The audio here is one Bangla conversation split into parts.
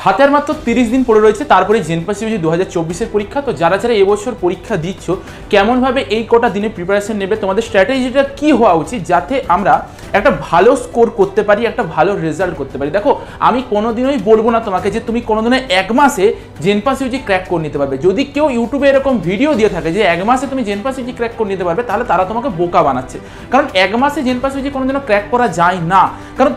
হাতে আর মাত্র 30 দিন পড়ে রয়েছে, তারপরে জেনপাস ইউজি 2024-এর পরীক্ষা। তো যারা যারা এবছর পরীক্ষা দিচ্ছ, কেমনভাবে এই কটা দিনে প্রিপারেশন নেবে, তোমাদের স্ট্র্যাটেজিটা কি হওয়া উচিত যাতে আমরা একটা ভালো স্কোর করতে পারি, একটা ভালো রেজাল্ট করতে পারি। দেখো, আমি কোনোদিনই বলবো না তোমাকে যে তুমি কোনোদিনও 1 মাসে জেনপাস ইউজি ক্র্যাক করে নিতে পারবে। যদি কেউ ইউটিউবে এরকম ভিডিও দিয়ে থাকে যে 1 মাসে তুমি জেনপাস ইউজি ক্র্যাক করে নিতে পারবে, তাহলে তারা তোমাকে বোকা বানাচ্ছে। কারণ 1 মাসে জেনপাস ইউজি কোনোদিনও ক্র্যাক করা যায় না। কারণ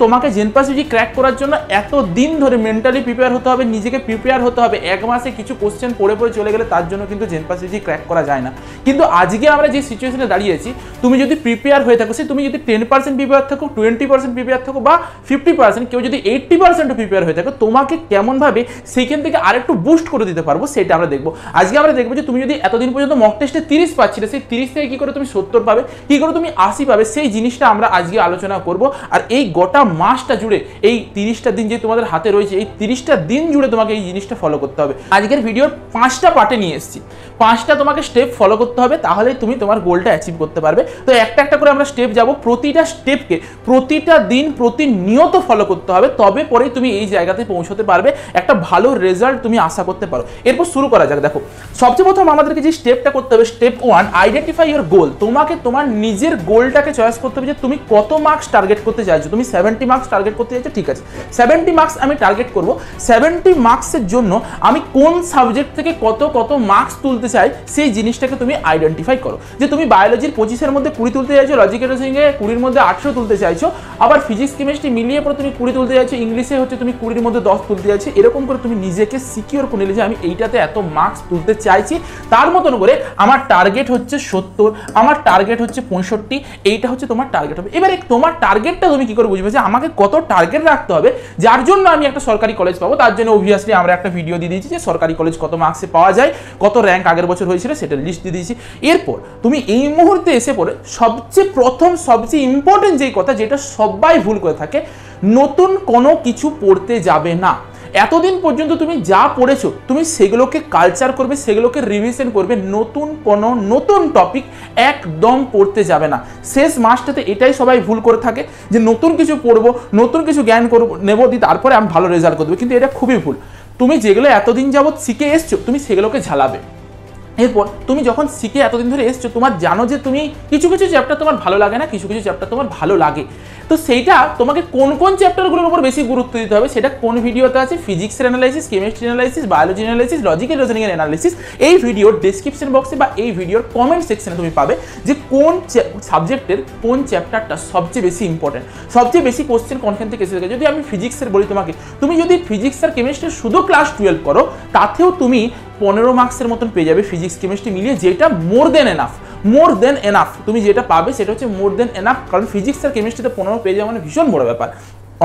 তোমাকে জেনপাস ইউজি ক্র্যাক করার জন্য এত দিন ধরে মেন্টালি প্রিপেয়ার হতে হবে, নিজেকে প্রিপেয়ার হতে হবে। 1 মাসে কিছু কোশ্চেন পড়ে চলে গেলে তার জন্য কিন্তু জেনপাস ইউজি ক্র্যাক করা যায় না। কিন্তু আজকে আমরা যে সিচুয়েশনে দাঁড়িয়েছি, তুমি যদি প্রিপেয়ার হয়ে থাকো, সে তুমি যদি 10% প্রিপেয়ার থাকো, 20% প্রিপেয়ার থাকো বা 50%, কেউ যদি 80% প্রিপেয়ার হয়ে থাকো, তোমাকে কেমনভাবে সেইখান থেকে আরেকটু বুস্ট করে দিতে পারবো সেটা আমরা দেখবো। আজকে আমরা দেখবো যে তুমি যদি এতদিন পর্যন্ত মক টেস্টে 30 পাচ্ছিলে, সেই 30 থেকে কি করে তুমি 70 পাবে, কি করে তুমি 80 পাবে, সেই জিনিসটা আমরা আজকে আলোচনা করবো। আর এই গোটা মাসটা জুড়ে, এই 30টা দিন যে তোমাদের হাতে রয়েছে, এই 30টা দিন জুড়ে তোমাকে এই জিনিসটা ফলো করতে হবে। আজকের ভিডিওর 5টা পার্টে নিয়ে এসেছি, 5টা তোমাকে স্টেপ ফলো করতে হবে, তাহলে তুমি তোমার গোলটা অ্যাচিভ করতে পারবে। তো একটা একটা করে আমরা স্টেপ যাব, প্রতিটা স্টেপকে প্রতিটা দিন প্রতিনিয়ত ফলো করতে হবে, তবে পরেই তুমি এই জায়গাতে পৌঁছতে পারবে, একটা ভালো রেজাল্ট তুমি আশা করতে পারো। এরপর শুরু করা যাক। দেখো, সবচেয়ে প্রথম আমাদেরকে যে স্টেপটা করতে হবে, স্টেপ 1, আইডেন্টিফাই ইওর গোল। তোমাকে তোমার নিজের গোলটাকে চয়েস করতে হবে যে তুমি কত মার্কস টার্গেট করতে চাইছো। তুমি 70 মার্কস টার্গেট করতে চাইছো, ঠিক আছে, 70 মার্কস আমি টার্গেট করব। 70 মার্কসের জন্য আমি কোন সাবজেক্ট থেকে কত মার্কস তুলতে চাই, সেই জিনিসটাকে তুমি আইডেন্টিফাই করো। যে তুমি বায়োলজির 25-এর মধ্যে 20 তুলতে চাইছো, লজিক্যাল রিজনিংয়ে 20-এর মধ্যে 18 তুলতে চাইছো, আবার ফিজিক্স কেমিস্ট্রি মিলিয়ে পরে তুমি 20 তুলতে চাইছো, ইংলিশে হচ্ছে তুমি 20-এর মধ্যে 10 তুলতে চাইছো। এরকম করে তুমি নিজেকে সিকিউর করে নিলে যে আমি এইটাতে এত মার্কস তুলতে চাইছি, তার মতন করে আমার টার্গেট হচ্ছে 70, আমার টার্গেট হচ্ছে 65, এইটা হচ্ছে তোমার টার্গেট হবে। এবারে তোমার টার্গেটটা তুমি কি করে বুঝবে যে আমাকে কত টার্গেট রাখতে হবে যার জন্য আমি একটা সরকারি কলেজ পাবো। তার জন্য অবভিয়াসলি আমরা একটা ভিডিও দিয়ে দিয়েছি যে সরকারি কলেজ কত মার্কসে পাওয়া যায়, কত র্যাঙ্ক আগের বছর হয়েছিল সেটা লিস্ট দিয়ে দিয়েছি। এরপর তুমি এই মুহূর্তে এসে পড়ে সবচেয়ে প্রথম, সবচেয়ে ইম্পর্টেন্ট যেই কথা, যেটা সবাই ভুল করে থাকে, নতুন কোনো কিছু পড়তে যাবে না। এতদিন পর্যন্ত তুমি যা পড়েছো তুমি সেগুলোকে কালচার করবে, সেগুলোকে রিভিশন করবে। নতুন টপিক একদম পড়তে যাবে না। শেষ মাসটাতে এটাই সবাই ভুল করে থাকে যে নতুন কিছু পড়বো, নতুন কিছু জ্ঞান নেবো, দিয়ে তারপরে আমি ভালো রেজাল্ট করবো। কিন্তু এটা খুবই ভুল। তুমি যেগুলো এতদিন যাবৎ শিখে এসছো, তুমি সেগুলোকে ঝালাবে। এরপর তুমি যখন শিখে এতদিন ধরে এসছো, তোমার জানো যে তুমি কিছু চ্যাপ্টার তোমার ভালো লাগে না, কিছু চ্যাপ্টার তোমার ভালো লাগে। তো সেইটা তোমাকে কোন চ্যাপ্টারগুলোর উপর বেশি গুরুত্ব দিতে হবে সেটা কোন ভিডিওতে আছে, ফিজিক্সের analysis, chemistry analysis, biology analysis, logical reasoning এর অ্যানালাইসিস। এই ভিডিওর ডেসক্রিপশন বক্সে বা এই ভিডিওর কমেন্ট সেকশনে তুমি পাবে যে কোন সাবজেক্টের কোন চ্যাপ্টারটা সবচেয়ে বেশি ইম্পর্টেন্ট, সবচেয়ে বেশি কোশ্চেন কোনখান থেকে এসে থাকে। যদি আমি ফিজিক্সের বলি তোমাকে, তুমি যদি ফিজিক্স আর কেমিস্ট্রি শুধু ক্লাস 12 করো, তাতেও তুমি 15 মার্কসের মতন পেয়ে যাবে ফিজিক্স কেমিস্ট্রি মিলিয়ে, যেটা মোর দেন এনাফ। তুমি যেটা পাবে সেটা হচ্ছে মোর দেন এনাফ। কারণ ফিজিক্স আর কেমিস্ট্রিতে 15 পেয়ে যাওয়া মানে ভীষণ বড় ব্যাপার,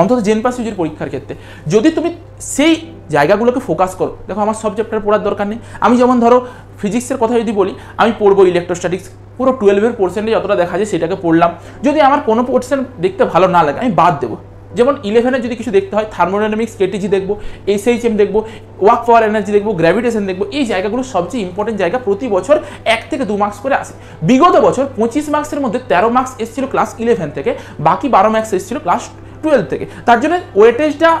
অন্তত জেনপাস ইউজির পরীক্ষার ক্ষেত্রে। যদি তুমি সেই জায়গাগুলোকে ফোকাস করো, দেখো আমার সব চ্যাপ্টার পড়ার দরকার নেই। আমি যেমন ধরো ফিজিক্সের কথা যদি বলি, আমি পড়বো ইলেকট্রোস্ট্যাটিক্স, পুরো 12-এর পোর্শনটা যতটা দেখা যায় সেটাকে পড়লাম। যদি আমার কোনো পোর্শন দেখতে ভালো না লাগে আমি বাদ দেবো। যেমন 11-এর যদি কিছু দেখতে হয়, থার্মোডাইনামিক্স, কেটিজি দেখবো, এসএইচএম দেখবো, ওয়ার্ক পাওয়ার এনার্জি দেখবো, গ্র্যাভিটেশন দেখবো। এই জায়গাগুলো সবচেয়ে ইম্পর্টেন্ট জায়গা, প্রতি বছর 1 থেকে 2 মার্কস করে আসে। বিগত বছর 25 মার্কসের মধ্যে 13 মার্কস এসেছিল ক্লাস 11 থেকে, বাকি 12 মার্কস এসেছিল ক্লাস 12 থেকে। তার জন্য ওয়েটেজটা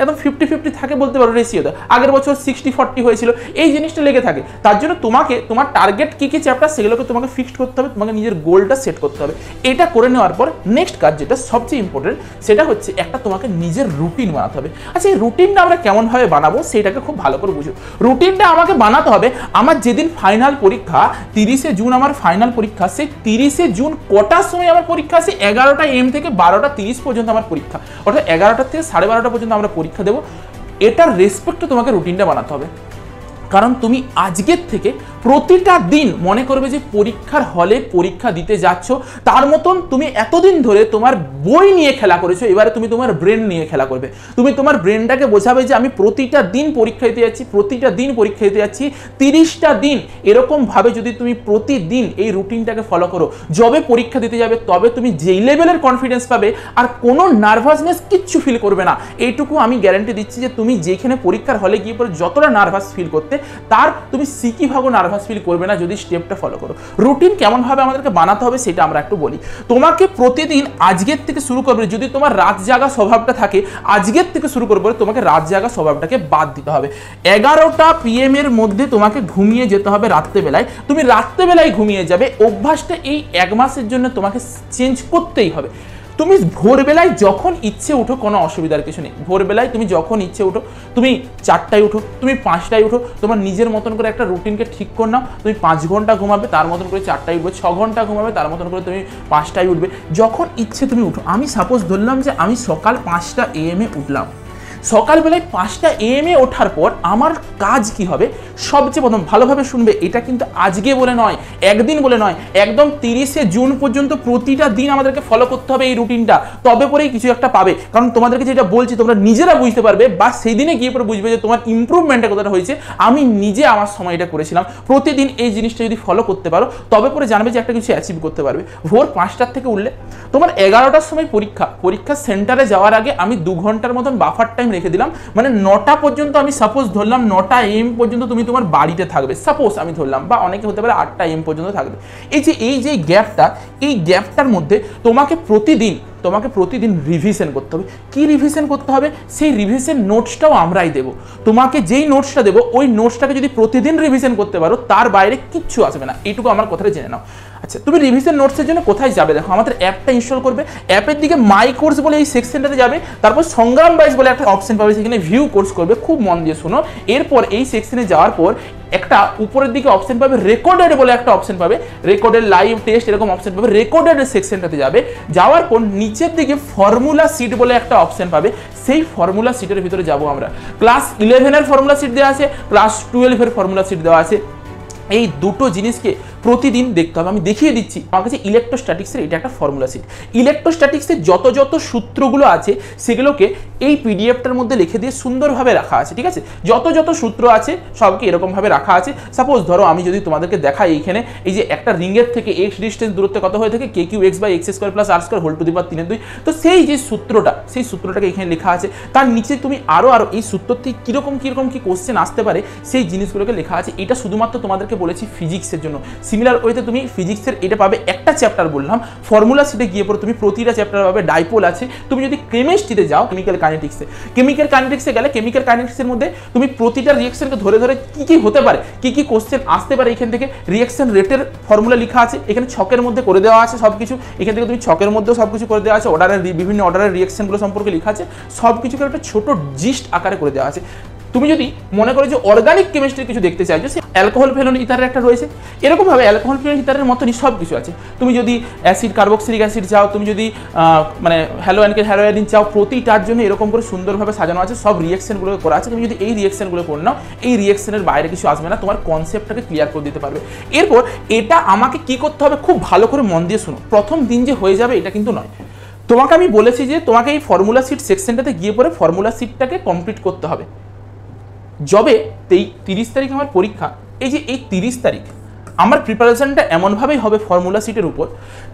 একদম 50-50 থাকে বলতে পারো রেশিওতে। আগের বছর 60-40 হয়েছিল, এই জিনিসটা লেগে থাকে। তার জন্য তোমাকে তোমার টার্গেট কী চ্যাপ্টার সেগুলোকে তোমাকে ফিক্সড করতে হবে, তোমাকে নিজের গোলটা সেট করতে হবে। এটা করে নেওয়ার পর নেক্সট কাজ যেটা সবচেয়ে ইম্পর্টেন্ট, সেটা হচ্ছে একটা তোমাকে নিজের রুটিন বানাতে হবে। আচ্ছা, এই রুটিনটা আমরা কেমনভাবে বানাবো সেটাকে খুব ভালো করে বুঝো। রুটিনটা আমাকে বানাতে হবে, আমার যেদিন ফাইনাল পরীক্ষা, 30শে জুন আমার ফাইনাল পরীক্ষা, সেই 30শে জুন কটার সময় আমার পরীক্ষা, সেই 11টা AM থেকে 12টা 30 পর্যন্ত আমার পরীক্ষা, অর্থাৎ 11টা থেকে 12:30 পর্যন্ত আমরা পরীক্ষা দেবো। এটার রেসপেক্টে তোমাকে রুটিনটা বানাতে হবে। কারণ তুমি আজকের থেকে প্রতিটা দিন মনে করবে যে পরীক্ষার হলে পরীক্ষা দিতে যাচ্ছ, তার মতন তুমি এতদিন ধরে তোমার বই নিয়ে খেলা করেছো, এবারে তুমি তোমার ব্রেন নিয়ে খেলা করবে। তুমি তোমার ব্রেনটাকে বোঝাবে যে আমি প্রতিটা দিন পরীক্ষা দিতে যাচ্ছি, প্রতিটা দিন পরীক্ষা দিতে যাচ্ছি, 30টা দিন। এরকমভাবে যদি তুমি প্রতিদিন এই রুটিনটাকে ফলো করো, যবে পরীক্ষা দিতে যাবে তবে তুমি যেই লেভেলের কনফিডেন্স পাবে আর কোনো নার্ভাসনেস কিচ্ছু ফিল করবে না। এইটুকু আমি গ্যারান্টি দিচ্ছি যে তুমি যেখানে পরীক্ষার হলে গিয়ে পরে যতটা নার্ভাস ফিল করতে, তার তুমি 60 ভাগও নার্ভাস নার্ভাস ফিল করবে না যদি স্টেপটা ফলো করো। রুটিন কেমনভাবে আমাদেরকে বানাতে হবে সেটা আমরা একটু বলি। তোমাকে প্রতিদিন আজকের থেকে শুরু করবে, যদি তোমার রাত জাগা স্বভাবটা থাকে আজকের থেকে শুরু করবে, তোমাকে রাত জাগা স্বভাবটাকে বাদ দিতে হবে। 11টা PM এর মধ্যে তোমাকে ঘুমিয়ে যেতে হবে রাত্রেবেলায়। তুমি রাত্রেবেলায় ঘুমিয়ে যাবে, অভ্যাসটা এই 1 মাসের জন্য তোমাকে চেঞ্জ করতেই হবে। তুমি ভোরবেলায় যখন ইচ্ছে উঠো, কোনো অসুবিধার কিছু নেই। ভোরবেলায় তুমি যখন ইচ্ছে উঠো, তুমি 4টায় উঠো, তুমি 5টায় উঠো, তোমার নিজের মতন করে একটা রুটিনকে ঠিক করে নাও। তুমি 5 ঘন্টা ঘুমাবে, তার মতন করে 4টায় উঠবে, 6 ঘন্টা ঘুমাবে, তার মতন করে তুমি 5টায় উঠবে, যখন ইচ্ছে তুমি উঠো। আমি সাপোজ ধরলাম যে আমি সকাল 5টা AM উঠলাম। সকালবেলায় 5টা AM ওঠার পর আমার কাজ কি হবে, সবচেয়ে প্রথম ভালোভাবে শুনবে, এটা কিন্তু আজকে বলে নয়, একদিন বলে নয়, একদম 30শে জুন পর্যন্ত প্রতিটা দিন আমাদেরকে ফলো করতে হবে এই রুটিনটা, তবে পরেই কিছু একটা পাবে। কারণ তোমাদেরকে যেটা বলছি তোমরা নিজেরা বুঝতে পারবে, বা সেই দিনে গিয়ে পরে বুঝবে যে তোমার ইমপ্রুভমেন্টটা কতটা হয়েছে। আমি নিজে আমার সময় এটা করেছিলাম, প্রতিদিন এই জিনিসটা যদি ফলো করতে পারো তবে পরে জানবে যে একটা কিছু অ্যাচিভ করতে পারবে। ভোর 5টার থেকে উঠলে তোমার 11টার সময় পরীক্ষা সেন্টারে যাওয়ার আগে আমি 2 ঘন্টার মতন বাফার টাইম রেখে দিলাম, মানে 9টা পর্যন্ত আমি সাপোজ ধরলাম 9টা AM পর্যন্ত তুমি তোমার বাড়িতে থাকবে, সাপোজ আমি ধরলাম, বা অনেকে হতে পারে 8টা AM পর্যন্ত থাকবে। এই যে গ্যাপটা, এই গ্যাপটার মধ্যে তোমাকে প্রতিদিন রিভিশন করতে হবে। কি রিভিশন করতে হবে? সেই রিভিশন নোটসটাও আমরাই দেবো তোমাকে। যেই নোটসটা দেবো ওই নোটসটাকে যদি প্রতিদিন রিভিশন করতে পারো, তার বাইরে কিচ্ছু আসবে না। এইটুকু আমার কথাটা জেনে নাও। আচ্ছা, তুমি রিভিশন নোটসের জন্য কোথায় যাবে? দেখো, আমাদের অ্যাপটা ইনস্টল করবে, অ্যাপের দিকে মাই কোর্স বলে এই সেকশনটাতে যাবে, তারপর সংগ্রাম বাইস বলে একটা অপশন পাবে, সেখানে ভিউ কোর্স করবে। খুব মন দিয়ে শোনো, এরপর এই সেকশনে যাওয়ার পর একটা উপরের দিকে অপশন পাবে, রেকর্ডেড বলে একটা অপশন পাবে, রেকর্ডেড লাইভ টেস্ট এরকম অপশন পাবে। রেকর্ডেড সেকশনটাতে যাবে, যাওয়ার পর নিচের দিকে ফর্মুলা শিট বলে একটা অপশন পাবে, সেই ফর্মুলা শিটের ভিতরে যাব আমরা। ক্লাস 11 ফর্মুলা শিট দেওয়া আছে, ক্লাস 12 ফর্মুলা শিট দেওয়া আছে। এই দুটো জিনিসকে প্রতিদিন দেখতে হবে। আমি দেখিয়ে দিচ্ছি, আমার কাছে ইলেকট্রোস্ট্যাটিক্সের এটা একটা ফর্মুলা শিট। ইলেকট্রোস্ট্যাটিক্সের যত সূত্রগুলো আছে সেগুলোকে এই পিডিএফটার মধ্যে লিখে দিয়ে সুন্দরভাবে রাখা আছে, ঠিক আছে? যত সূত্র আছে সবকে এরকমভাবে রাখা আছে। সাপোজ ধরো আমি যদি তোমাদেরকে দেখাই, এইখানে এই যে একটা রিংয়ের থেকে এক্স ডিস্টেন্স দূরত্বে কত হয়ে থাকে, KQ(x/x² + r² whole to the পাওয়ার 3/2। তো সেই যে সূত্রটা, সেই সূত্রটাকে এখানে লেখা আছে। তার নিচে তুমি আরো এই সূত্র থেকে কিরকম কি কোশ্চেন আসতে পারে সেই জিনিসগুলোকে লেখা আছে। এটা শুধুমাত্র তোমাদেরকে বলেছি ফিজিক্সের জন্য। সিমিলার ওয়েতে তুমি ফিজিক্সের এটা পাবে, একটা চ্যাপ্টার বললাম। ফর্মুলা শিটে গিয়ে পরে তুমি প্রতিটা চ্যাপ্টার পাবে, ডাইপোল আছে। তুমি যদি কেমিস্ট্রিতে যাও, কেমিক্যাল কাইনেটিক্সে গেলে কেমিক্যাল কাইনেটিক্সের মধ্যে তুমি প্রতিটা রিঅ্যাকশনকে ধরে কি হতে পারে, কি কোশ্চেন আসতে পারে, এখান থেকে রিঅ্যাকশন রেটের ফর্মুলা লেখা আছে। এখানে ছকের মধ্যে করে দেওয়া আছে সবকিছু। এখান থেকে তুমি ছকের মধ্যেও সবকিছু করে দেওয়া আছে। বিভিন্ন অর্ডারের রিঅ্যাকশনগুলো সম্পর্কে লেখা আছে। সবকিছুকে একটা ছোট জিস্ট আকারে করে দেওয়া আছে। তুমি যদি মনে করো যে অর্গানিক কেমিস্ট্রি কিছু দেখতে চাইছো, সে অ্যালকোহল ফেনল ইথারের একটা রয়েছে, এরকমভাবে অ্যালকোহল ফেনল ইথারের মতনই সব কিছু আছে। তুমি যদি অ্যাসিড কার্বক্সিলিক অ্যাসিড চাও, তুমি যদি মানে হ্যালোয়াইডিন চাও, প্রতিটার জন্য এরকম করে সুন্দরভাবে সাজানো আছে, সব রিঅ্যাকশনগুলো করা আছে। তুমি যদি এই রিঅ্যাকশনগুলো করে নাও, এই রিঅ্যাকশনের বাইরে কিছু আসবে না, তোমার কনসেপ্টটাকে ক্লিয়ার করে দিতে পারবে। এরপর এটা আমাকে কি করতে হবে, খুব ভালো করে মন দিয়ে শোনো। প্রথম দিন যে হয়ে যাবে এটা কিন্তু নয়। তোমাকে আমি বলেছি যে তোমাকে এই ফর্মুলা শিট সেকশনটাতে গিয়ে পরে ফর্মুলা শিটটাকে কমপ্লিট করতে হবে। যবে 30 তারিখ আমার পরীক্ষা, এই যে এই 30 তারিখ আমার প্রিপারেশনটা এমনভাবেই হবে ফর্মুলা শিটের উপর,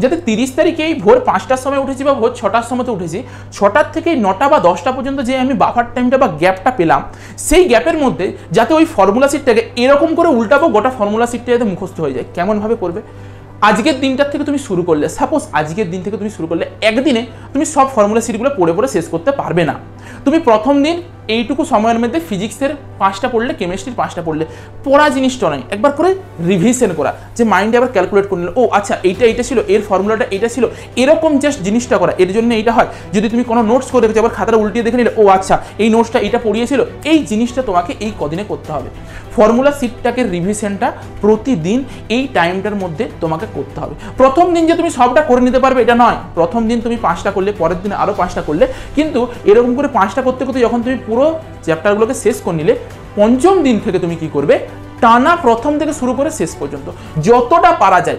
যাতে 30 তারিখে এই ভোর 5টার সময় উঠেছি বা ভোর 6টার সময়তে উঠেছি, 6টার থেকে 9টা বা 10টা পর্যন্ত যে আমি বাফার টাইমটা বা গ্যাপটা পেলাম, সেই গ্যাপের মধ্যে যাতে ওই ফর্মুলা শিটটাকে এরকম করে উল্টাবো, গোটা ফর্মুলা শিটটা যাতে মুখস্থ হয়ে যায়। কেমনভাবে করবে? আজকের দিনটার থেকে তুমি শুরু করলে, সাপোজ আজকের দিন থেকে তুমি শুরু করলে, একদিনে তুমি সব ফর্মুলা শিটগুলো পড়ে শেষ করতে পারবে না। তুমি প্রথম দিন এইটুকু সময়ের মধ্যে ফিজিক্সের 5টা পড়লে, কেমিস্ট্রির 5টা পড়লে, পড়া জিনিসটা নয়, একবার করে রিভিশন করা, যে মাইন্ডে আবার ক্যালকুলেট করে নিল, ও আচ্ছা এইটা ছিল, এর ফর্মুলাটা এইটা ছিল, এরকম জাস্ট জিনিসটা করা। এর জন্য এইটা হয়, যদি তুমি কোনো নোটস করে রেখেছো, আবার খাতাটা উল্টিয়ে দেখে নিলে, ও আচ্ছা এই নোটসটা এইটা পড়িয়েছিল। এই জিনিসটা তোমাকে এই কদিনে করতে হবে। ফর্মুলা শিটটাকে রিভিশনটা প্রতিদিন এই টাইমটার মধ্যে তোমাকে করতে হবে। প্রথম দিন যে তুমি সবটা করে নিতে পারবে এটা নয়। প্রথম দিন তুমি 5টা করলে, পরের দিন আরও 5টা করলে, কিন্তু এরকম করে 5টা করতে করতে যখন তুমি পুরো চ্যাপ্টারগুলোকে শেষ করে নিলে, পঞ্চম দিন থেকে তুমি কি করবে, টানা প্রথম থেকে শুরু করে শেষ পর্যন্ত যতটা পারা যায়,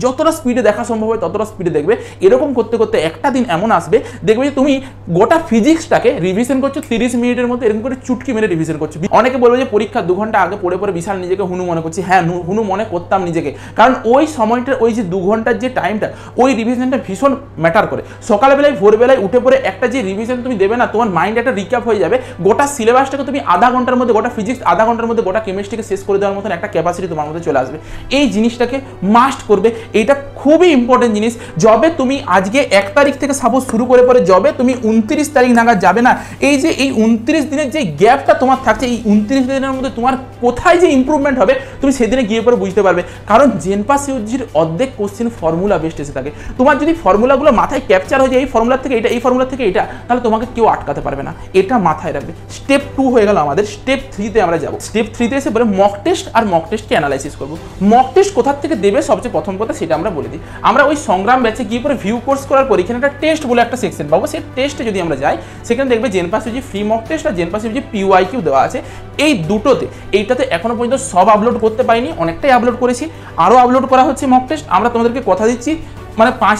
যতটা স্পিডে দেখা সম্ভব হয় ততটা স্পিডে দেখবে। এরকম করতে করতে একটা দিন এমন আসবে, দেখবে যে তুমি গোটা ফিজিক্সটাকে রিভিশন করছো 30 মিনিটের মধ্যে, এরকম করে চুটকি মেরে রিভিশন করছো। অনেকে বলবে যে পরীক্ষা 2 ঘন্টা আগে পড়ে বিশাল নিজেকে হুনু মনে করছি। হ্যাঁ, হুনু মনে করতাম নিজেকে, কারণ ওই সময়টার, ওই যে 2 ঘন্টার যে টাইমটা, ওই রিভিশনটা ভীষণ ম্যাটার করে। সকালবেলায় ভোরবেলায় উঠে পড়ে একটা যে রিভিশন তুমি দেবে না, তোমার মাইন্ড একটা রিক্যাপ হয়ে যাবে। গোটা সিলেবাসটাকে তুমি আধা ঘন্টার মধ্যে, গোটা ফিজিক্স আধা ঘন্টার মধ্যে, গোটা কেমিস্ট্রি থেকে শেষ করে দেওয়ার মতন একটা ক্যাপাসিটি তোমার মধ্যে চলে আসবে। এই জিনিসটাকে মাস্ট করবে, এইটা খুবই ইম্পর্টেন্ট জিনিস। যবে তুমি আজকে 1 তারিখ থেকে সাপোজ শুরু করে পরে যবে তুমি 29 তারিখ নাগাদ যাবে না, এই যে এই 29 দিনের যে গ্যাপটা তোমার থাকছে, এই 29 দিনের মধ্যে তোমার কোথায় যে ইম্প্রুভমেন্ট হবে তুমি সেদিনে গিয়ে পরে বুঝতে পারবে। কারণ জেনপাস ইউজির অর্ধেক কোশ্চেন ফর্মুলা বেস্ট এসে থাকে। তোমার যদি ফর্মুলাগুলো মাথায় ক্যাপচার হয়ে যায়, এই ফর্মুলা থেকে এটা, এই ফর্মুলা থেকে এটা, তাহলে তোমাকে কেউ আটকাতে পারবে না। এটা মাথায় রাখবে। স্টেপ 2 হয়ে গেল আমাদের। স্টেপ 3 তে আমরা যাবো। স্টেপ 3 তে এসে বলে মক টেস্ট আর মক টেস্টকে অ্যানালাইসিস করবো। মক টেস্ট কোথা থেকে দেবে সবচেয়ে প্রথম কথা সেটা আমরা বলে দিই। আমরা ওই সংগ্রাম ব্যাচে গিয়ে পরে ভিউ কোর্স করার পর এখানে একটা টেস্ট বলে একটা সেকশন পাবো। সেই টেস্টে যদি আমরা যাই সেখানে দেখবে জেনপাস ইউজি ফ্রি মক টেস্ট আর জেনপাস ইউজি পিওয়াইকিউ দেওয়া আছে। এই দুটোতে, এইটাতে এখনো পর্যন্ত সব আপলোড করতে পারিনি, অনেকটাই আপলোড করেছি, আরও আপলোড করা হচ্ছে মক টেস্ট। আমরা তোমাদেরকে কথা দিচ্ছি মানে 5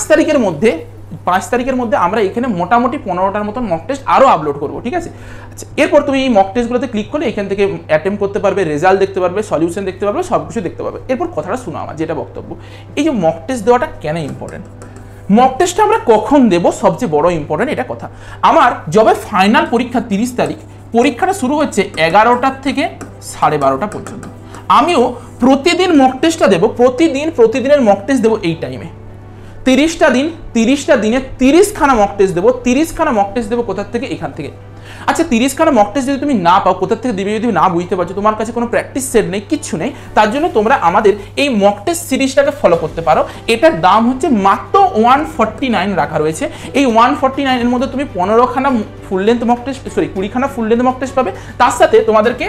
তারিখের মধ্যে আমরা এখানে মোটামুটি 15টার মতন মক টেস্ট আরও আপলোড করবো, ঠিক আছে? আচ্ছা, এরপর তুমি এই মক টেস্টগুলোতে ক্লিক করলে এখান থেকে অ্যাটেম্প করতে পারবে, রেজাল্ট দেখতে পারবে, সলিউশন দেখতে পারবে, সব কিছু দেখতে পারবে। এরপর কথাটা শোনো আমার যেটা বক্তব্য, এই যে মক টেস্ট দেওয়াটা কেন ইম্পর্টেন্ট, মক টেস্টটা আমরা কখন দেব সবচেয়ে বড় ইম্পর্টেন্ট এটা কথা। আমার যবে ফাইনাল পরীক্ষা 30 তারিখ, পরীক্ষাটা শুরু হচ্ছে 11টার থেকে 12:30 পর্যন্ত। আমিও প্রতিদিন মক টেস্টটা দেবো, প্রতিদিনের মক টেস্ট দেবো এই টাইমে। 30টা দিনে 30খানা মক টেস্ট দেবো। 30খানা মক টেস্ট দেবো কোথার থেকে? এখান থেকে। আচ্ছা, 30খানা মক টেস্ট যদি তুমি না পাও, কোথার থেকে দিবে যদি না বুঝতে পারছো, তোমার কাছে কোনো প্র্যাকটিস সেট নেই, কিচ্ছু নেই, তার জন্য তোমরা আমাদের এই মক টেস্ট সিরিজটাকে ফলো করতে পারো। এটার দাম হচ্ছে মাত্র 149 রাখা রয়েছে। এই 149 এর মধ্যে তুমি 15খানা ফুল লেন্থ মক টেস্ট, 20খানা ফুল লেন্থ মক টেস্ট পাবে। তার সাথে তোমাদেরকে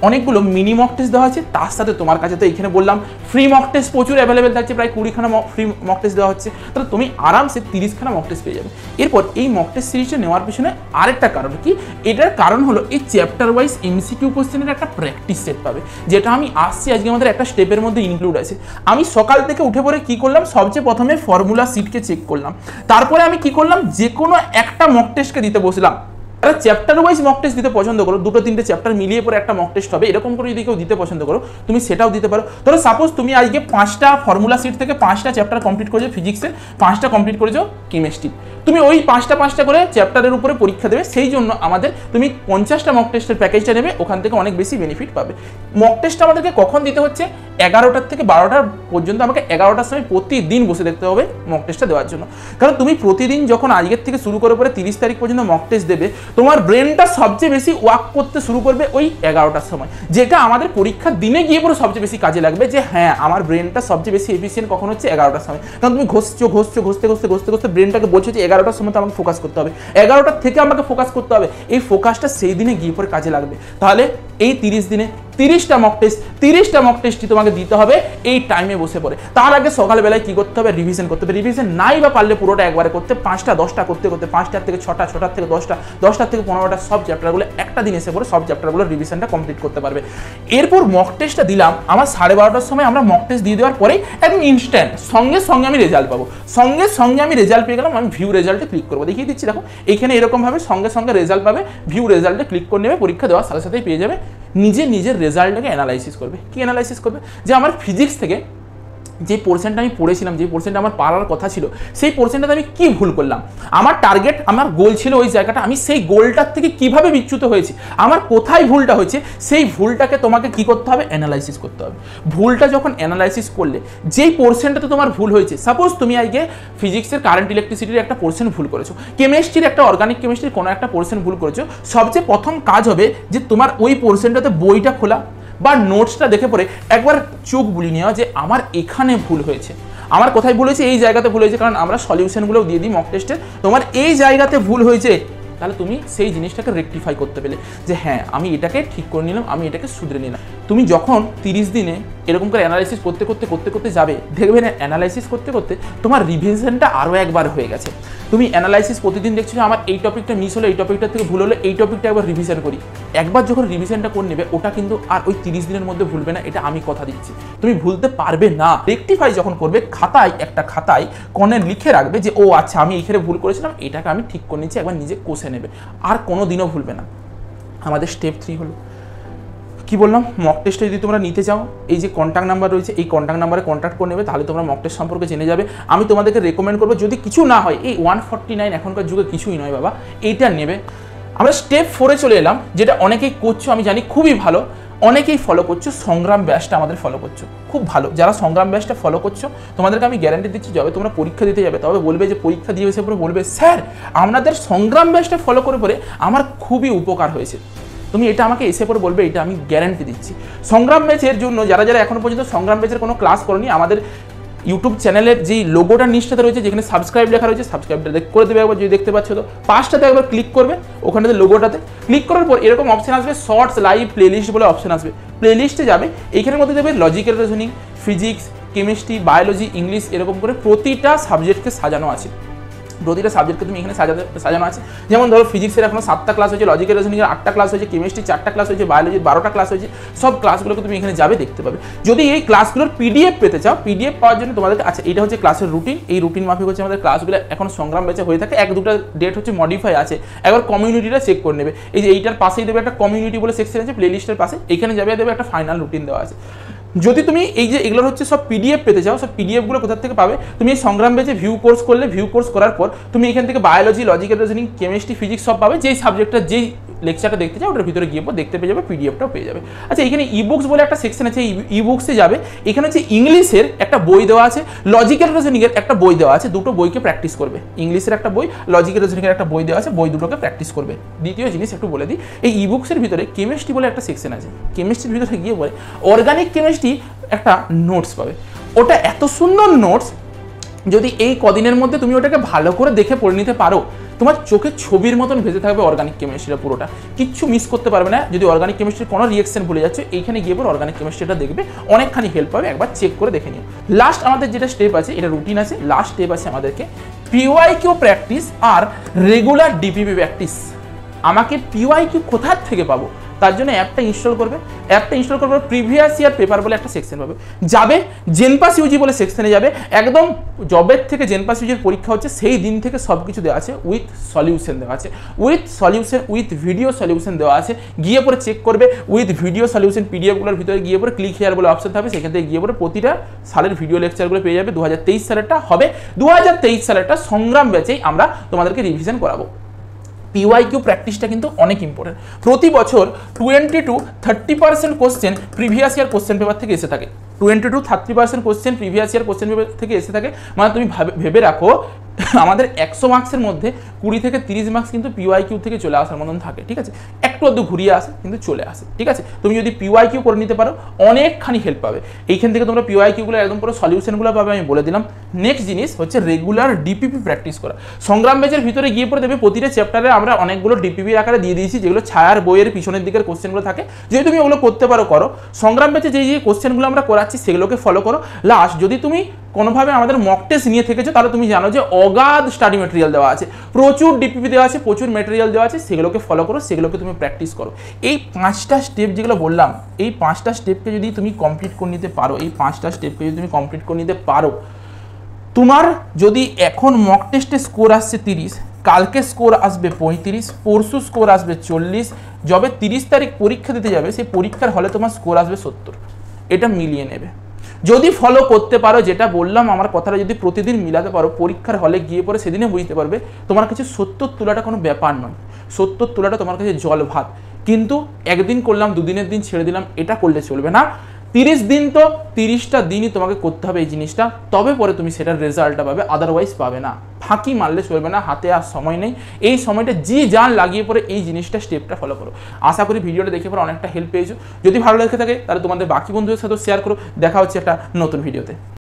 অনেকগুলো মিনি মক টেস্ট দেওয়া আছে। তার সাথে তোমার কাছে তো এখানে বললাম ফ্রি মক টেস্ট প্রচুর অ্যাভেলেবেল থাকছে, প্রায় 20খানা ফ্রি মক টেস্ট দেওয়া হচ্ছে। তাহলে তুমি আরামসে 30খানা মক টেস্ট পেয়ে যাবে। এরপর এই মক টেস্ট সিরিজটা নেওয়ার পিছনে আরেকটা কারণ কি, এটার কারণ হলো এই চ্যাপ্টার ওয়াইজ এমসিকিউ কোশ্চেনের একটা প্র্যাকটিস সেট পাবে, যেটা আমি আসছি আজকে আমাদের একটা স্টেপের মধ্যে ইনক্লুড আছে। আমি সকাল থেকে উঠে পরে কি করলাম, সবচেয়ে প্রথমে ফর্মুলা সিটকে চেক করলাম, তারপরে আমি কি করলাম, যে কোনো একটা মক টেস্টকে দিতে বসলাম। যারা চ্যাপ্টার ওয়াইজ মক টেস্ট দিতে পছন্দ করো, 2-3টে চ্যাপ্টার মিলিয়ে পরে একটা মক টেস্ট হবে, এরকম করে যদি কেউ দিতে পছন্দ করো তুমি সেটাও দিতে পারো। ধরো সাপোজ তুমি আজকে 5টা ফর্মুলা সিট থেকে 5টা চ্যাপ্টার কমপ্লিট করেছো ফিজিক্সের, 5টা কমপ্লিট করেছো কেমিস্ট্রি, তুমি ওই 5টা করে চ্যাপ্টারের উপরে পরীক্ষা দেবে। সেই জন্য আমাদের তুমি 50টা মক টেস্টের প্যাকেজটা নেবে, ওখান থেকে অনেক বেশি বেনিফিট পাবে। মক টেস্ট আমাদেরকে কখন দিতে হচ্ছে? 11টার থেকে 12টা পর্যন্ত আমাকে 11টার সময় প্রতিদিন বসে দেখতে হবে মক টেস্টটা দেওয়ার জন্য। কারণ তুমি প্রতিদিন যখন আজকের থেকে শুরু করে পরে 30 তারিখ পর্যন্ত মক টেস্ট দেবে, তোমার ব্রেনটা সবচেয়ে বেশি ওয়ার্ক করতে শুরু করবে ওই 11টার সময়, যেটা আমাদের পরীক্ষার দিনে গিয়ে পরে সবচেয়ে বেশি কাজে লাগবে। যে হ্যাঁ, আমার ব্রেনটা সবচেয়ে বেশি এফিসিয়েন্ট কখন হচ্ছে? 11টার সময়। কারণ তুমি ঘষতে ব্রেনটাকে বলছো যে 11টার সময় তো আমাকে ফোকাস করতে হবে, 11টার থেকে আমাকে ফোকাস করতে হবে। এই ফোকাসটা সেই দিনে গিয়ে পরে কাজে লাগবে। তাহলে এই 30 দিনে 30টা মক টেস্টই তোমাকে দিতে হবে এই টাইমে বসে পড়ে। তার আগে সকালবেলায় কি করতে হবে? রিভিশন করতে হবে। রিভিশন নাই বা পারলে পুরোটা একবারে করতে, 5টা 10টা করতে 5টার থেকে 6টা, 6টার থেকে 10টা, 10টার থেকে 15টা, সব চ্যাপ্টারগুলো একটা দিন এসে পড়ে সব চ্যাপ্টারগুলো রিভিশনটা কমপ্লিট করতে পারবে। এরপর মক টেস্টটা দিলাম, আমার 12:30টার সময় আমরা মক টেস্ট দিয়ে দেওয়ার পরেই একদম ইনস্ট্যান্ট সঙ্গে আমি রেজাল্ট পাবো। সঙ্গে আমি রেজাল্ট পেয়ে গেলাম। আমি ভিউ রেজাল্টে ক্লিক করবো, দেখিয়ে দিচ্ছি, দেখো এখানে এরকমভাবে সঙ্গে রেজাল্ট পাবে। ভিউ রেজাল্টে ক্লিক করে নেবে, পরীক্ষা দেওয়ার সাথে সাথেই পেয়ে যাবে। নিজের রেজাল্টটাকে অ্যানালাইসিস করবে। কি অ্যানালাইসিস করবে? যে আমার ফিজিক্স থেকে যে পোর্শনটা আমি পড়েছিলাম, যে পোর্শনটা আমার পারার কথা ছিল, সেই পোর্শনটাতে আমি কি ভুল করলাম, আমার টার্গেট, আমার গোল ছিল ওই জায়গাটা, আমি সেই গোলটার থেকে কিভাবে বিচ্যুত হয়েছি, আমার কোথায় ভুলটা হয়েছে, সেই ভুলটাকে তোমাকে কি করতে হবে? অ্যানালাইসিস করতে হবে। ভুলটা যখন অ্যানালাইসিস করলে যেই পোর্শনটাতে তোমার ভুল হয়েছে, সাপোজ তুমি আজকে ফিজিক্সের কারেন্ট ইলেকট্রিসিটির একটা পোর্শন ভুল করেছো, কেমিস্ট্রির একটা অর্গানিক কেমিস্ট্রির কোনো একটা পোর্শন ভুল করেছো, সবচেয়ে প্রথম কাজ হবে যে তোমার ওই পোর্শনটাতে বইটা খোলা বা নোটসটা দেখে পরে একবার চোখ বুলিয়ে নেওয়া যে আমার এখানে ভুল হয়েছে, আমার কোথায় ভুল হয়েছে, এই জায়গাতে ভুল হয়েছে। কারণ আমরা সলিউশনগুলোও দিয়ে দিই মক টেস্টে, তোমার এই জায়গাতে ভুল হয়েছে, তাহলে তুমি সেই জিনিসটাকে রেকটিফাই করতে পেলে যে হ্যাঁ আমি এটাকে ঠিক করে নিলাম, আমি এটাকে শুধরে নিলাম। তুমি যখন 30 দিনে এরকম করে অ্যানালাইসিস করতে যাবে, দেখবে না অ্যানালাইসিস করতে তোমার রিভিশনটা আরও একবার হয়ে গেছে। তুমি অ্যানালাইসিস প্রতিদিন দেখছো যে আমার এই টপিকটা মিস হলো, এই টপিকটা থেকে ভুল হলো, এই টপিকটা একবার রিভিশন করি। একবার যখন রিভিশনটা করে নেবে, ওটা কিন্তু আর ওই 30 দিনের মধ্যে ভুলবে না, এটা আমি কথা দিচ্ছি। তুমি ভুলতে পারবে না। রেকটিফাই যখন করবে, একটা খাতায় কর্নে লিখে রাখবে যে ও আচ্ছা আমি এইখানে ভুল করেছিলাম, এটাকে আমি ঠিক করে নিচ্ছি, একবার নিজে কষে নেবে, আর কোনো দিনও ভুলবে না। আমাদের স্টেপ 3 হলো কি বললাম, মক টেস্টে যদি তোমরা নিতে চাও, এই যে কন্ট্যাক্ট নাম্বার রয়েছে, এই কন্ট্যাক্ট নাম্বারে কন্ট্যাক্ট করে নেবে, তাহলে তোমরা মক টেস্ট সম্পর্কে জেনে যাবে। আমি তোমাদেরকে রেকমেন্ড করবো, যদি কিছু না হয়, এই 149 এখনকার যুগে কিছুই নয় বাবা, এইটা নেবে। আমরা স্টেপ 4-এ চলে এলাম, যেটা অনেকেই করছো আমি জানি, খুবই ভালো। অনেকেই ফলো করছো সংগ্রাম ব্যাচটা আমাদের ফলো করছো, খুব ভালো। যারা সংগ্রাম ব্যাচটা ফলো করছো তোমাদেরকে আমি গ্যারান্টি দিচ্ছি, যবে তোমরা পরীক্ষা দিতে যাবে তবে বলবে যে পরীক্ষা দিয়ে এসে পরে বলবে স্যার আপনাদের সংগ্রাম ব্যাচটা ফলো করে পরে আমার খুবই উপকার হয়েছে। তুমি এটা আমাকে এসে পরে বলবে, এটা আমি গ্যারান্টি দিচ্ছি। সংগ্রাম ব্যাচের জন্য যারা যারা এখনো পর্যন্ত সংগ্রাম ব্যাচের কোনো ক্লাস করনি, আমাদের ইউটিউব চ্যানেলের যেই লোগোটা নিচটাতে রয়েছে যেখানে সাবস্ক্রাইব লেখা রয়েছে, সাবস্ক্রাইবটা করে দেবে একবার, যদি দেখতে পাচ্ছ তো পাঁচটাতে একবার ক্লিক করবে, ওখানে লোগোটাতে ক্লিক করার পর এরকম অপশন আসবে শর্টস লাইভ প্লেলিস্ট বলে অপশন আসবে। প্লেলিস্টে যাবে, এইখানের মধ্যে দেবে logical reasoning, physics, chemistry, biology, English, এরকম করে প্রতিটা সাবজেক্টকে সাজানো আছে। প্রতিটা সাবজেক্টকে তুমি এখানে সাজানো আছে। যেমন ধরো ফিজিক্সের এখনো 7টা ক্লাস হয়েছে, লজিক্যাল রিজনিংয়ের 8টা ক্লাস হয়েছে, কেমিস্ট্রি 4টা ক্লাস হয়েছে, বায়োলজির 12টা ক্লাস হয়েছে। সব ক্লাসগুলোকে তুমি এখানে যাবে দেখতে পাবে। যদি এই ক্লাসগুলোর পিডিএফ পেতে চাও, পিডিএফ পাওয়ার জন্য তোমাদেরকে, আচ্ছা এটা হচ্ছে ক্লাসের রুটিন, এই রুটিন মাফিক হচ্ছে আমাদের ক্লাসগুলো এখন সংগ্রাম ব্যাচে হয়ে থাকে। 1-2টা ডেট হচ্ছে মডিফাই আছে, একবার কমিউনিটিটা চেক করে নেবে। এই যে এইটার পাশেই দেবে একটা কমিউনিটি বলে সেকশন আছে প্লেলিস্টের পাশে, এখানে যাবে দেবে একটা ফাইনাল রুটিন দেওয়া আছে। যদি তুমি এই যে এগুলোর হচ্ছে সব পিডিএফ পেতে চাও, সব পিডিএফগুলো কোথা থেকে পাবে, তুমি এই সংগ্রাম ব্যাচে ভিউ কোর্স করলে, ভিউ কোর্স করার পর তুমি এখান থেকে biology, logical reasoning, chemistry, physics সব পাবে। যেই সাবজেক্টটা যেই লেকচারটা দেখতে চাও ওটার ভিতরে গিয়ে পর দেখতে পেয়ে যাবে, পিডিএফটাও পেয়ে যাবে। আচ্ছা এখানে ইবুকস বলে একটা সেকশন আছে, ইবুকসে যাবে, এখানে হচ্ছে ইংলিশের একটা বই দেওয়া আছে, লজিক্যাল রিজনিংয়ের একটা বই দেওয়া আছে, দুটো বইকে প্র্যাকটিস করবে। ইংলিশের একটা বই, লজিক্যাল রিজনিংয়ের একটা বই দেওয়া আছে, বই দুটোকে প্র্যাকটিস করবে। দ্বিতীয় জিনিস একটু বলে দিই, এই ইবুকসের ভিতরে কেমিস্ট্রি বলে একটা সেকশন আছে, কেমিস্ট্রির ভিতরে গিয়ে বলে অর্গানিক কেমিস্ট্রি একটা নোটস পাবে। ওটা এত সুন্দর নোটস, যদি এই কদিনের মধ্যে তুমি ওটাকে ভালো করে দেখে পড়ে নিতে পারো, তোমার চোখে ছবির মতন ভেসে থাকবে অর্গানিক কেমিস্ট্রিটা পুরোটা, কিচ্ছু মিস করতে পারবে না। যদি অর্গানিক কেমিস্ট্রির কোনো রিয়েকশন ভুলে যাচ্ছে, এইখানে গিয়ে পর অর্গানিক কেমিস্ট্রিটা দেখবে, অনেকখানি হেল্প পাবে, একবার চেক করে দেখে নিও। লাস্ট আমাদের যেটা স্টেপ আছে, এটা রুটিন আছে, লাস্ট স্টেপ আছে আমাদেরকে পিওয়াইকিউ প্র্যাকটিস আর রেগুলার ডিপিপি প্র্যাকটিস। আমাকে পিওয়াইকিউ কোথা থেকে পাবো, তার জন্য অ্যাপটা ইনস্টল করবে। অ্যাপটা ইনস্টল করার পর প্রিভিয়াস ইয়ার পেপার বলে একটা সেকশন পাবে, যাবে জেনপাস ইউজি বলে সেকশনে যাবে। একদম জবের থেকে জেনপাস ইউজির পরীক্ষা হচ্ছে সেই দিন থেকে সব কিছু দেওয়া আছে, উইথ সলিউশন দেওয়া আছে, with solution, with video solution দেওয়া আছে। গিয়ে পরে চেক করবে, উইথ ভিডিও সলিউশন পিডিএফগুলোর ভিতরে গিয়ে পরে ক্লিক হেয়ার বলে অপশন থাকবে, সেখান থেকে গিয়ে পরে প্রতিটা সালের ভিডিও লেকচারগুলো পেয়ে যাবে। 2023 সালেরটা হবে, 2023 সালেরটা সংগ্রাম ব্যাচেই আমরা তোমাদেরকে রিভিশন করাবো। পিওয়াইকিউ প্র্যাকটিসটা কিন্তু অনেক ইম্পর্টেন্ট। প্রতি বছর 20-30% question previous year question paper থেকে এসে থাকে। 20-30% question previous year question paper থেকে এসে থাকে, মানে তুমি ভেবে রাখো আমাদের 100 মার্কসের মধ্যে 20 থেকে 30 মার্কস কিন্তু পিওয়াইকিউ থেকে চলে আসার মতন থাকে। ঠিক আছে, একটু আধটু ঘুরিয়ে আসে কিন্তু চলে আসে। ঠিক আছে, তুমি যদি পিওয়াইকিউ করে নিতে পারো অনেকখানি হেল্প পাবে। এইখান থেকে তোমরা পিওয়াইকিউগুলো একদম পুরো সলিউশনগুলো পাবে, আমি বলে দিলাম। নেক্সট জিনিস হচ্ছে রেগুলার ডিপিপি প্র্যাকটিস করা। সংগ্রাম ব্যাচের ভিতরে গিয়ে পরে দেবে প্রতিটা চ্যাপ্টারে আমরা অনেকগুলো ডিপিপি আকারে দিয়ে দিয়েছি, যেগুলো ছায়ার বইয়ের পিছনের দিকের কোশ্চেনগুলো থাকে। যদি তুমি ওগুলো করতে পারো করো, সংগ্রাম ব্যাচে যে কোশ্চেনগুলো আমরা করাচ্ছি সেগুলোকে ফলো করো। লাস্ট যদি তুমি কোনোভাবে আমাদের মক টেস্ট নিয়ে থেকেছো, তাহলে তুমি জানো যে অগাধ স্টাডি মেটেরিয়াল দেওয়া আছে, প্রচুর ডিপিপি দেওয়া আছে, প্রচুর মেটেরিয়াল দেওয়া আছে, সেগুলোকে ফলো করো, সেগুলোকে তুমি প্র্যাকটিস করো। এই 5টা স্টেপ যেগুলো বললাম, এই 5টা স্টেপকে যদি তুমি কমপ্লিট করে নিতে পারো, এই 5টা স্টেপকে যদি তুমি কমপ্লিট করে নিতে পারো, তোমার যদি এখন মক টেস্টে স্কোর আসছে 30, কালকে স্কোর আসবে 35, পরশু স্কোর আসবে 40, যবে 30 তারিখ পরীক্ষা দিতে যাবে সেই পরীক্ষার হলে তোমার স্কোর আসবে 70। এটা মিলিয়ে নেবে যদি ফলো করতে পারো। যেটা বললাম আমার কথাটা যদি প্রতিদিন মিলাতে পারো, পরীক্ষার হলে গিয়ে পরে সেদিনে বুঝতে পারবে তোমার কাছে 70 তোলাটা কোনো ব্যাপার নয়। 70 তোলাটা তোমার কাছে জল ভাত। কিন্তু একদিন করলাম, দুদিনের দিন ছেড়ে দিলাম, এটা করলে চলবে না। 30 দিন তো 30টা দিনই তোমাকে করতে হবে এই জিনিসটা, তবে পরে তুমি সেটার রেজাল্টটা পাবে, আদারওয়াইজ পাবে না। ফাঁকি মারলে চলবে না, হাতে আর সময় নেই। এই সময়টা জি জান লাগিয়ে পরে এই জিনিসটা স্টেপটা ফলো করো। আশা করি ভিডিওটা দেখে পরে অনেকটা হেল্প পেয়েছো। যদি ভালো লেগে থাকে তাহলে তোমাদের বাকি বন্ধুদের সাথে শেয়ার করো। দেখা হচ্ছে একটা নতুন ভিডিওতে।